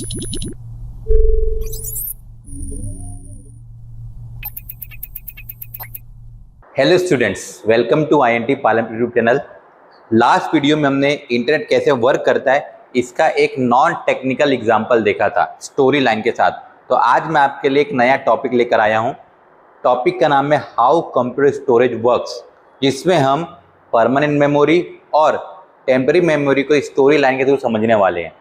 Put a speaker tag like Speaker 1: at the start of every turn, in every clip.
Speaker 1: Hello students, welcome to INT Palam YouTube channel. Last video में हमने internet कैसे work करता है इसका एक नॉन टेक्निकल एग्जांपल देखा था स्टोरी लाइन के साथ। तो आज मैं आपके लिए एक नया टॉपिक लेकर आया हूं। टॉपिक का नाम है हाउ कंप्यूटर स्टोरेज वर्क्स, जिसमें हम परमानेंट मेमोरी और टेम्पररी मेमोरी को स्टोरी लाइन के थ्रू समझने वाले हैं।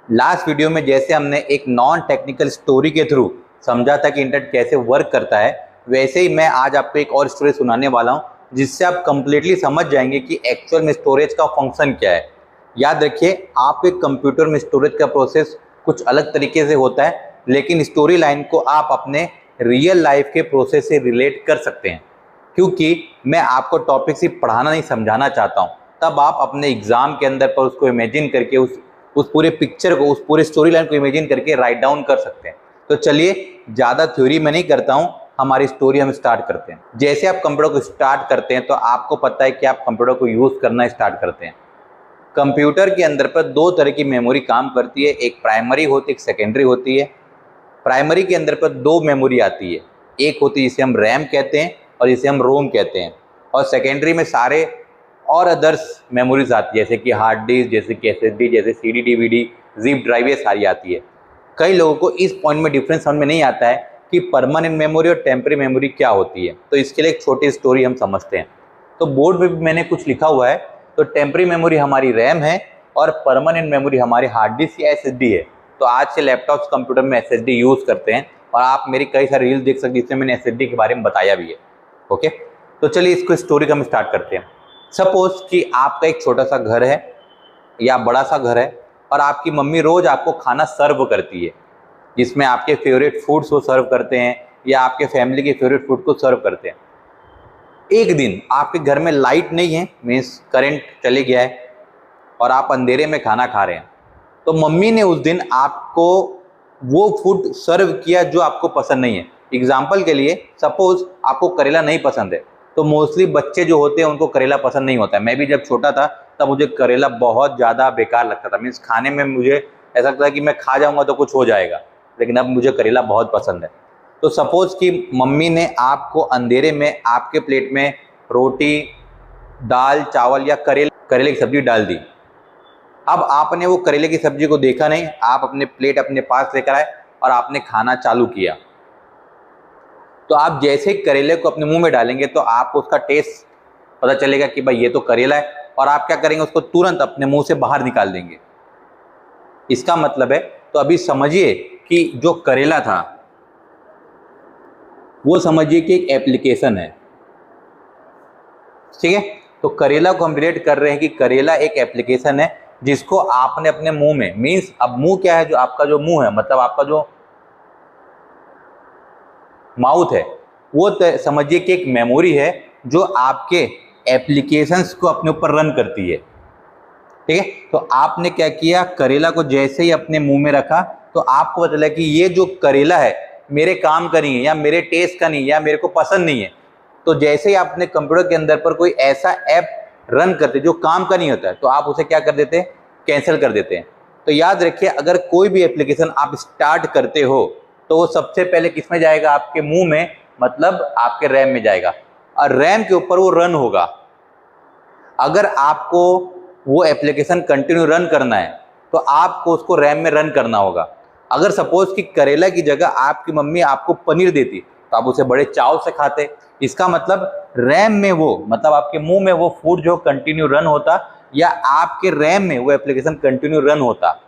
Speaker 1: लास्ट वीडियो में जैसे हमने एक नॉन टेक्निकल स्टोरी के थ्रू समझा था कि इंटरनेट कैसे वर्क करता है, वैसे ही मैं आज आपको एक और स्टोरी सुनाने वाला हूं, जिससे आप कंप्लीटली समझ जाएंगे कि एक्चुअल में स्टोरेज का फंक्शन क्या है। याद रखिए, आपके कंप्यूटर में स्टोरेज का प्रोसेस कुछ अलग तरीके से होता है, लेकिन स्टोरी लाइन को आप अपने रियल लाइफ के प्रोसेस से रिलेट कर सकते हैं। क्योंकि मैं आपको टॉपिक सिर्फ पढ़ाना नहीं, समझाना चाहता हूँ, तब आप अपने एग्जाम के अंदर पर उसको इमेजिन करके उस पूरे पिक्चर को, उस पूरे स्टोरी लाइन को इमेजिन करके राइट डाउन कर सकते हैं। तो चलिए, ज़्यादा थ्योरी में नहीं करता हूँ, हमारी स्टोरी हम स्टार्ट करते हैं। जैसे आप कंप्यूटर को स्टार्ट करते हैं तो आपको पता है कि आप कंप्यूटर को यूज़ करना स्टार्ट करते हैं। कंप्यूटर के अंदर पर दो तरह की मेमोरी काम करती है, एक प्राइमरी होती है, एक सेकेंडरी होती है। प्राइमरी के अंदर पर दो मेमोरी आती है, एक होती है जिसे हम रैम कहते हैं और जिसे हम रोम कहते हैं, और सेकेंडरी में सारे और अदर्स मेमोरीज आती है, जैसे कि हार्ड डिस्क, जैसे कि SSD, जैसे CD DVD, जिप ड्राइव, ये सारी आती है। कई लोगों को इस पॉइंट में डिफरेंस समझ में नहीं आता है कि परमानेंट मेमोरी और टेम्पररी मेमोरी क्या होती है। तो इसके लिए एक छोटी स्टोरी हम समझते हैं। तो बोर्ड पे भी मैंने कुछ लिखा हुआ है। तो टेम्पररी मेमोरी हमारी रैम है और परमानेंट मेमोरी हमारी हार्ड डिस्क या SSD है। तो आज से लैपटॉप्स कंप्यूटर में SSD यूज़ करते हैं, और आप मेरी कई सारी रील्स देख सकते हैं जिसमें मैंने SSD के बारे में बताया भी है। ओके, तो चलिए इसको स्टोरी का हम स्टार्ट करते हैं। सपोज कि आपका एक छोटा सा घर है या बड़ा सा घर है, और आपकी मम्मी रोज आपको खाना सर्व करती है, जिसमें आपके फेवरेट फूड्स को सर्व करते हैं या आपके फैमिली के फेवरेट फूड को सर्व करते हैं। एक दिन आपके घर में लाइट नहीं है, मीन्स करंट चले गया है, और आप अंधेरे में खाना खा रहे हैं। तो मम्मी ने उस दिन आपको वो फूड सर्व किया जो आपको पसंद नहीं है। एग्जाम्पल के लिए, सपोज आपको करेला नहीं पसंद है। तो मोस्टली बच्चे जो होते हैं उनको करेला पसंद नहीं होता है। मैं भी जब छोटा था तब मुझे करेला बहुत ज़्यादा बेकार लगता था, मीन्स खाने में मुझे ऐसा लगता था कि मैं खा जाऊंगा तो कुछ हो जाएगा, लेकिन अब मुझे करेला बहुत पसंद है। तो सपोज कि मम्मी ने आपको अंधेरे में आपके प्लेट में रोटी, दाल, चावल या करेले की सब्जी डाल दी। अब आपने वो करेले की सब्जी को देखा नहीं, आप अपने प्लेट अपने पास लेकर आए और आपने खाना चालू किया। तो आप जैसे ही करेले को अपने मुंह में डालेंगे तो आपको उसका टेस्ट पता चलेगा कि भाई ये तो करेला है, और आप क्या करेंगे, उसको तुरंत अपने मुंह से बाहर निकाल देंगे। इसका मतलब है, तो अभी समझिए कि जो करेला था वो समझिए कि एक एप्लीकेशन है। ठीक है, तो करेला को हम रिलेट कर रहे हैं कि करेला एक एप्लीकेशन है जिसको आपने अपने मुंह में, मीन्स अब मुंह क्या है, जो आपका जो मुंह है, मतलब आपका जो माउथ है, वो समझिए कि एक मेमोरी है जो आपके एप्लीकेशंस को अपने ऊपर रन करती है। ठीक है, तो आपने क्या किया, करेला को जैसे ही अपने मुंह में रखा तो आपको पता चला कि ये जो करेला है मेरे काम का नहीं है, या मेरे टेस्ट का नहीं है, या मेरे को पसंद नहीं है। तो जैसे ही आपने कंप्यूटर के अंदर पर कोई ऐसा ऐप रन करते जो काम का नहीं होता है, तो आप उसे क्या कर देते हैं, कैंसिल कर देते हैं। तो याद रखिए, अगर कोई भी एप्लीकेशन आप स्टार्ट करते हो तो वो सबसे पहले किस में जाएगा, आपके मुंह में, मतलब आपके रैम में जाएगा, और रैम के ऊपर वो रन होगा। अगर आपको वो एप्लीकेशन कंटिन्यू रन करना है तो आपको उसको रैम में रन करना होगा। अगर सपोज कि करेला की जगह आपकी मम्मी आपको पनीर देती तो आप उसे बड़े चाव से खाते। इसका मतलब रैम में वो, मतलब आपके मुंह में वो फूड जो कंटिन्यू रन होता, या आपके रैम में वो एप्लीकेशन कंटिन्यू रन होता।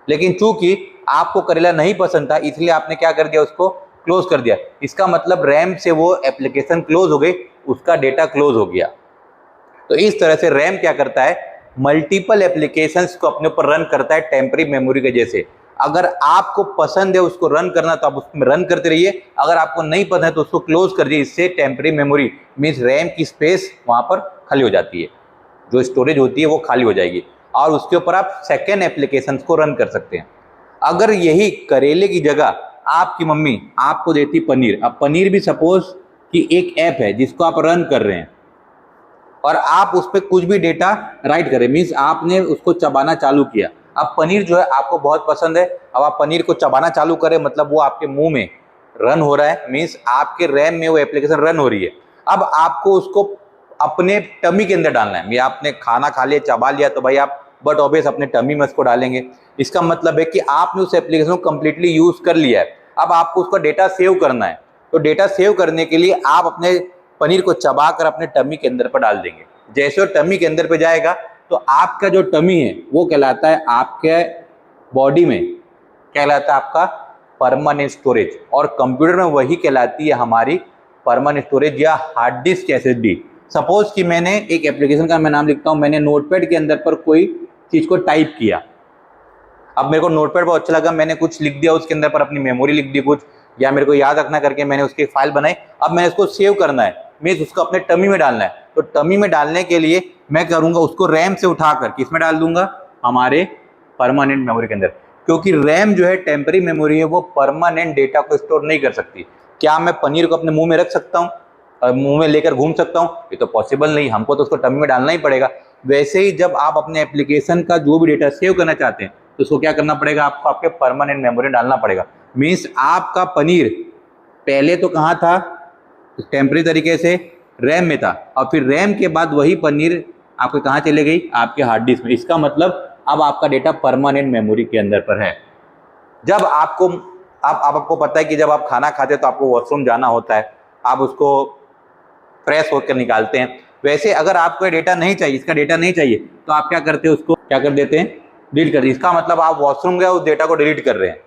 Speaker 1: लेकिन चूंकि आपको करेला नहीं पसंद था, इसलिए आपने क्या कर दिया, उसको क्लोज कर दिया। इसका मतलब रैम से वो एप्लीकेशन क्लोज हो गई, उसका डेटा क्लोज हो गया। तो इस तरह से रैम क्या करता है, मल्टीपल एप्लीकेशंस को अपने ऊपर रन करता है टेम्पररी मेमोरी के जैसे। अगर आपको पसंद है उसको रन करना तो आप उसमें रन करते रहिए, अगर आपको नहीं पसंद है तो उसको क्लोज कर दिए। इससे टेम्पररी मेमोरी मीन्स रैम की स्पेस वहां पर खाली हो जाती है, जो स्टोरेज होती है वो खाली हो जाएगी, और उसके ऊपर आप सेकेंड एप्लीकेशन को रन कर सकते हैं। अगर यही करेले की जगह आपकी मम्मी आपको देती पनीर, अब पनीर भी सपोज कि एक ऐप है जिसको आप रन कर रहे हैं, और आप उस पर कुछ भी डेटा राइट करें, मीन्स आपने उसको चबाना चालू किया, अब पनीर जो है आपको बहुत पसंद है, अब आप पनीर को चबाना चालू करें, मतलब वो आपके मुंह में रन हो रहा है, मीन्स आपके रैम में वो एप्लीकेशन रन हो रही है। अब आपको उसको अपने टमी के अंदर डालना है। आपने खाना खा लिया, चबा लिया, तो भाई आप बट ऑब्वियस अपने टमी में उसको डालेंगे। इसका मतलब है कि आपने उस एप्लीकेशन को कंप्लीटली यूज कर लिया है। अब आपको उसका डेटा सेव करना है, तो डेटा सेव करने के लिए आप अपने पनीर को चबा कर अपने टमी के अंदर पर डाल देंगे। जैसे वो टमी के अंदर पे जाएगा तो आपका जो टमी है वो कहलाता है आपके बॉडी में कहलाता है आपका परमानेंट स्टोरेज, और कंप्यूटर में वही कहलाती है हमारी परमानेंट स्टोरेज या हार्ड डिस्क एसएसडी। सपोज कि मैंने एक एप्लीकेशन का मैं नाम लिखता हूं, मैंने नोटपैड के अंदर पर कोई चीज को टाइप किया। अब मेरे को नोटपैड बहुत अच्छा लगा, मैंने कुछ लिख दिया उसके अंदर पर, अपनी मेमोरी लिख दी कुछ, या मेरे को याद रखना करके मैंने उसकी फाइल बनाई। अब मैंने इसको सेव करना है, मीन्स उसको अपने टमी में डालना है। तो टमी में डालने के लिए मैं करूंगा उसको रैम से उठाकर किस में डाल दूंगा, हमारे परमानेंट मेमोरी के अंदर। क्योंकि रैम जो है टेम्पररी मेमोरी है, वो परमानेंट डेटा को स्टोर नहीं कर सकती। क्या मैं पनीर को अपने मुंह में रख सकता हूँ और मुंह में लेकर घूम सकता हूँ? ये तो पॉसिबल नहीं, हमको तो उसको टमी में डालना ही पड़ेगा। वैसे ही जब आप अपने एप्लीकेशन का जो भी डेटा सेव करना चाहते हैं तो उसको क्या करना पड़ेगा, आपको आपके परमानेंट मेमोरी डालना पड़ेगा। मीन्स आपका पनीर पहले तो कहाँ था, टेम्पररी तरीके से रैम में था, और फिर रैम के बाद वही पनीर आपके कहाँ चले गई, आपके हार्ड डिस्क में। इसका मतलब अब आपका डेटा परमानेंट मेमोरी के अंदर पर है। जब आपको आपको पता है कि जब आप खाना खाते हैं तो आपको वॉशरूम जाना होता है, आप उसको फ्रेश होकर निकालते हैं। वैसे अगर आपको डेटा नहीं चाहिए, इसका डेटा नहीं चाहिए, तो आप क्या करते हैं, उसको क्या कर देते हैं, डिलीट कर। इसका मतलब आप वॉशरूम गए, उस डेटा को डिलीट कर रहे हैं।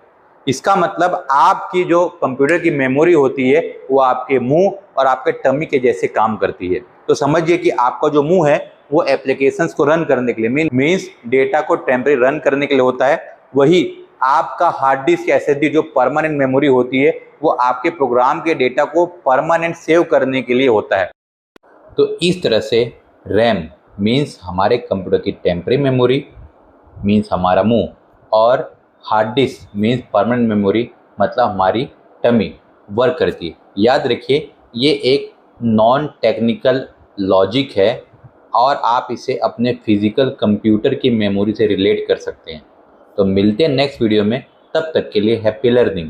Speaker 1: इसका मतलब आपकी जो कंप्यूटर की मेमोरी होती है वो आपके मुंह और आपके टमी के जैसे काम करती है। तो समझिए कि आपका जो मुंह है वो एप्लीकेशंस को रन करने के लिए मीन्स डेटा को टेम्पररी रन करने के लिए होता है। वही आपका हार्ड डिस्क एसएसडी जो परमानेंट मेमोरी होती है वो आपके प्रोग्राम के डेटा को परमानेंट सेव करने के लिए होता है। तो इस तरह से रैम मीन्स हमारे कंप्यूटर की टेम्पररी मेमोरी मीन्स हमारा मुंह, और hard disk means permanent memory मतलब हमारी टमी वर्क करती है। याद रखिए ये एक नॉन टेक्निकल लॉजिक है और आप इसे अपने फिजिकल कंप्यूटर की मेमोरी से रिलेट कर सकते हैं। तो मिलते हैं नेक्स्ट वीडियो में, तब तक के लिए हैप्पी लर्निंग।